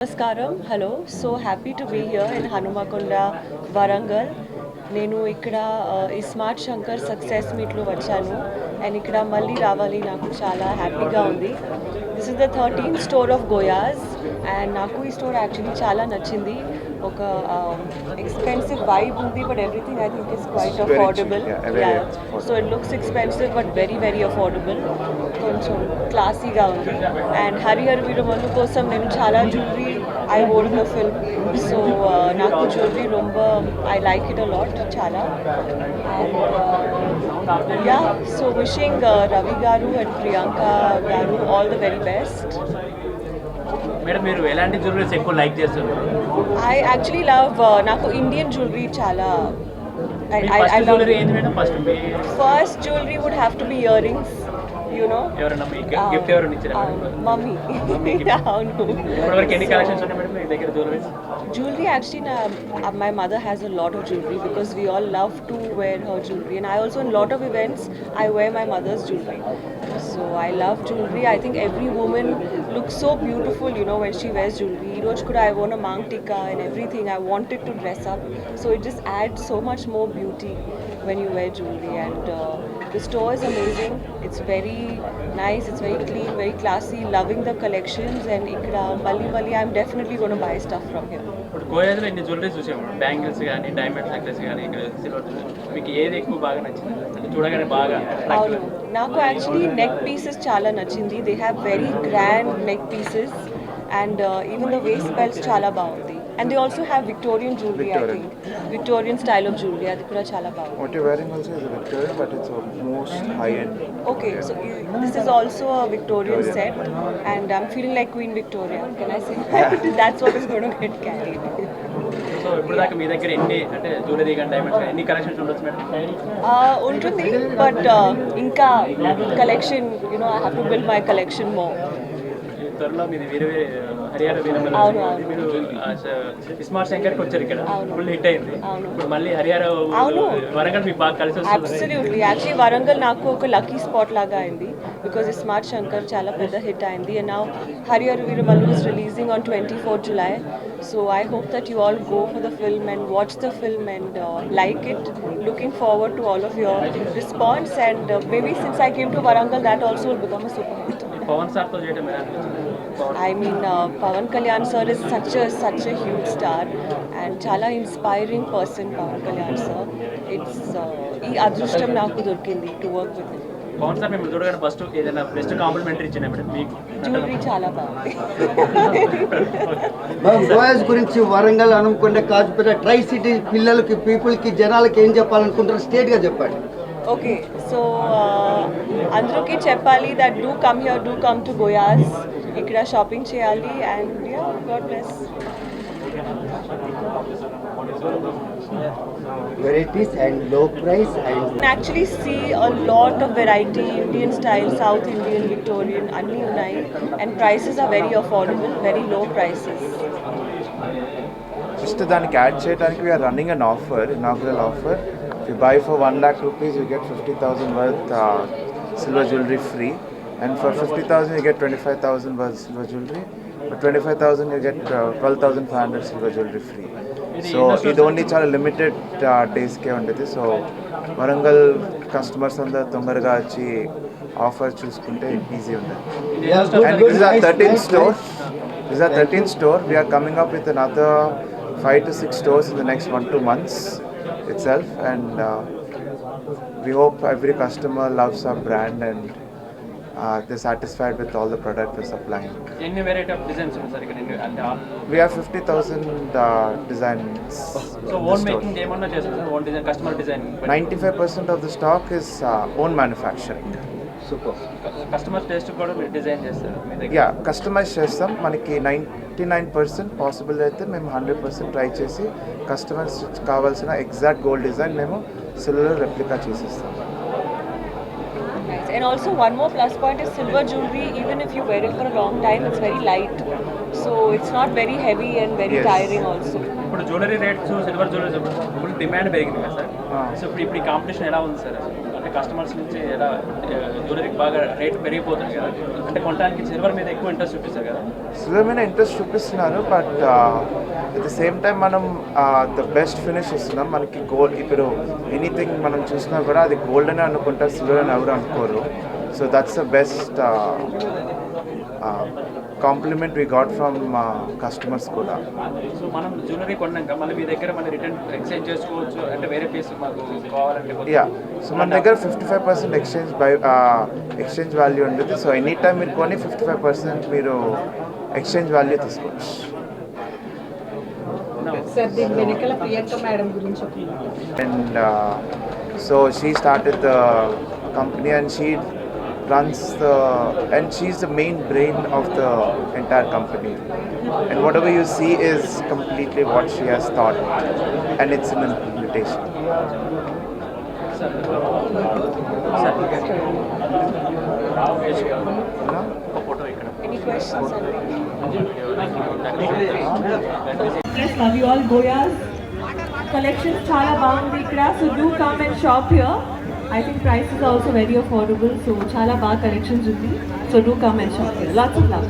Namaskaram, hello. So happy to be here in Hanumakonda, Warangal. నేను ఇక్కడ ఈ smart Shankar success మీట్లో వచ్చాను అండ్ ఇక్కడ మళ్ళీ రావాలి నాకు చాలా హ్యాపీగా ఉంది. This is the 13th store of గోయాస్ and నాకు ఈ స్టోర్ యాక్చువల్లీ చాలా నచ్చింది. ఒక ఎక్స్పెన్సివ్ వైబ్ ఉంది but everything I think is quite affordable. So it looks expensive but very very affordable. కొంచెం క్లాసీగా ఉంది అండ్ హరిహర వీరమల్లు కోసం నేను చాలా jewellery I wore in the film. So నాకు జ్యువెలరీ ரொம்ப I like it a lot చాలా. And yeah, so wishing Ravi garu and Priyanka garu all the very best. Madam మీరు ఎలాంటి జ్యువెలరీస్ ఎక్కువ లైక్ చేస్తారు? I actually love నాకు Indian jewellery చాలా I love ఏంటి madam? First jewelry would have to be earrings. You know, ఎవరైనా మీకు gift ఎవరైనా ఇచ్చారా? మమ్మీ. అవును. ఇప్పటివరకు ఎన్ని కలెక్షన్స్ ఉన్నాయి మేడం మీ దగ్గర jewelleries? Jewelry actually, my mother has a lot of jewelry because we all love to wear her jewelry, and I also in lot of events I wear my mother's jewelry. So I love jewelry. I think every woman looks so beautiful, you know, when she wears jewelry. Roj kuda I wore a mang tikka and everything. I wanted to dress up, so it just adds so much more beauty when you wear jewelry. And the store is amazing. It's very nice. It's very clean, very classy. Loving the collections, and ikkada malli I'm definitely going to buy stuff from here. ఇప్పుడు గోయాలో ఎన్ని jewelleries చూసాము, bangles కానీ diamond necklace కానీ ఇక్కడ silver మీకు ఏది ఎక్కువ బాగా నచ్చింది అంటే చూడగానే బాగా? అవును, నాకు యాక్చువల్లీ నెక్ పీసెస్ చాలా నచ్చింది. They have very grand neck pieces and even the waste belts చాలా బాగుంది. And they also have Victorian jewellery. I think Victorian style of jewellery అది కూడా చాలా బాగుంది. What you're wearing also is a Victorian, but it's most high end. Okay, so this is also a Victorian set, and I'm feeling like Queen Victoria. Can I say that? That's what is going to get carried. So ఇప్పుడు దాకా మీ దగ్గర ఎన్ని అంటే jewellery కానీ diamonds కానీ ఎన్ని collections ఉండొచ్చు madam? ఉంటుంది బట్ ఇంకా collection, you know, I have to build my collection more. త్వరలో మీది వేరే హరియాణ అవును. మీరు స్మార్ట్ శంకర్కి వచ్చారు, ఇక్కడ ఫుల్ హిట్ అయింది. ఇప్పుడు మళ్ళీ హరియాణ వరంగల్ మీకు బాగా కలిసి వస్తుంది. అబ్సల్యూట్లీ, యాక్చువల్లీ వరంగల్ నాకు ఒక లక్కీ స్పాట్ లాగా అయింది బికాజ్ ఈ స్మార్ట్ శంకర్ చాలా పెద్ద హిట్ అయింది. And now Harihara Veeramallu is releasing on 24th July. So I hope that you all go for the film and watch the film and like it. Looking forward to all of your response, and maybe since I came to Warangal, that also will become a super hit. Pavan సార్తో చేయడం ఎలా అనిపించింది? I mean, Pawan Kalyan sir is such a huge star and chala inspiring person. Pawan Kalyan sir, it's ee adrushtam naaku dorkindi to work with him. Pavan sir మేము చూడగానే first ఏదైనా best complimentary ఇచ్చిన madam మీకు? Jewelry chala బాగుంది. గోయాస్ గురించి Warangal Hanumakonda Kazipet tri city పిల్లలకి పీపుల్కి జనాలకి ఏం చెప్పాలనుకుంటారు స్టేట్గా చెప్పండి. ఓకే, సో అందరికీ చెప్పాలి that do come here, do come to గోయాస్. ఇక్కడ షాపింగ్ చేయాలి and yeah, God bless. Varieties and low price and You can actually see a lot of variety, Indian style, South Indian, Victorian, అన్నీ ఉన్నాయి. And prices are very affordable, very low prices. Just దానికి add చేయడానికి we are running an offer, inaugural offer. If you buy for 1 lakh rupees, you get 50,000 worth silver jewelry free, and for 50,000 you get 25,000 worth silver jewelry. For 25,000 you get 12,500 silver jewelry free. So ఇది only చాలా limited డేస్కే ఉంటుంది. So Warangal customers అందరూ తొందరగా వచ్చి offer చూసుకుంటే easy ఉంటుంది. And this are 13th store. This is our 13th store. We are coming up with another 5 to 6 stores in the next 1-2 months itself, and we hope every customer loves our brand and they're satisfied with all the product we're supplying. ఎన్ని variety of designs ఉన్నాయి sir ఇక్కడ? అంటే We have 50,000 designs. So own making ఏమన్నా చేస్తారు sir? Own design, customer design? 95% of the stock is own manufacturing. Super. Customer taste కూడా మీరు design చేస్తారు మీ దగ్గర? యా, కస్టమైజ్ చేస్తాం. మనకి 99% పాసిబుల్ అయితే మేము 100% ట్రై చేసి కస్టమర్స్ కావాల్సిన ఎగ్జాక్ట్ గోల్డ్ డిజైన్ మేము సిల్వర్ రెప్లికా చేసిస్తాం. And also one more plus point is silver jewelry, even if you wear it for a long time, it's very light. So it's not very heavy and very Yes. tiring also. ఇప్పుడు jewellery rates, silver jewellery full demand పెరిగింది కదా sir. So ఇప్పుడు ఈ competition ఎలా ఉంది sir? అంటే అంటే customers నుంచి ఎలా జ్యువెలరీకి బాగా రేట్ పెరిగిపోతుంది కదా, అంటే కొనడానికి సిల్వర్ మీద ఎక్కువ ఇంట్రెస్ట్ చూపిస్తారు కదా. సిల్వర్ మీద ఇంట్రెస్ట్ చూపిస్తున్నారు, but at the same time మనం ద బెస్ట్ ఫినిష్ ఇస్తున్నాం. మనకి గోల్డ్ ఇప్పుడు ఎనీథింగ్ మనం చూసినా కూడా అది గోల్డ్ అని అనుకుంటారు, సిల్వర్ అని ఎవరు అనుకోరు. So that's the best compliment we got from customers కూడా. సో మనం జ్యువెలరీ కొన్నాక మళ్ళీ మీ దగ్గర మళ్ళీ రిటర్న్ ఎక్స్చేంజ్ చేసుకోవచ్చు, అంటే వేరే పీస్ మాకు కావాలంటే. యా, సో మన దగ్గర 55% ఎక్స్చేంజ్ వాల్యూ ఉంటుంది. సో ఎనీ టైం మీరు కొని 55% మీరు ఎక్స్చేంజ్ వాల్యూ తీసుకోవచ్చు. సార్ దీని వెనకాల ప్రియాంక మేడం గురించి And so she started the company and she runs and she's the main brain of the entire company. And whatever you see is completely what she has thought, and it's an implementation. Photo ఇక్కడ. Any questions Yes, love you all. Goya's collection చాలా బాగుంది ఇక్కడ. So do come and shop here. I think price is also very affordable. So చాలా బాగా collections ఉంది. So do come and shop here. Lots of love.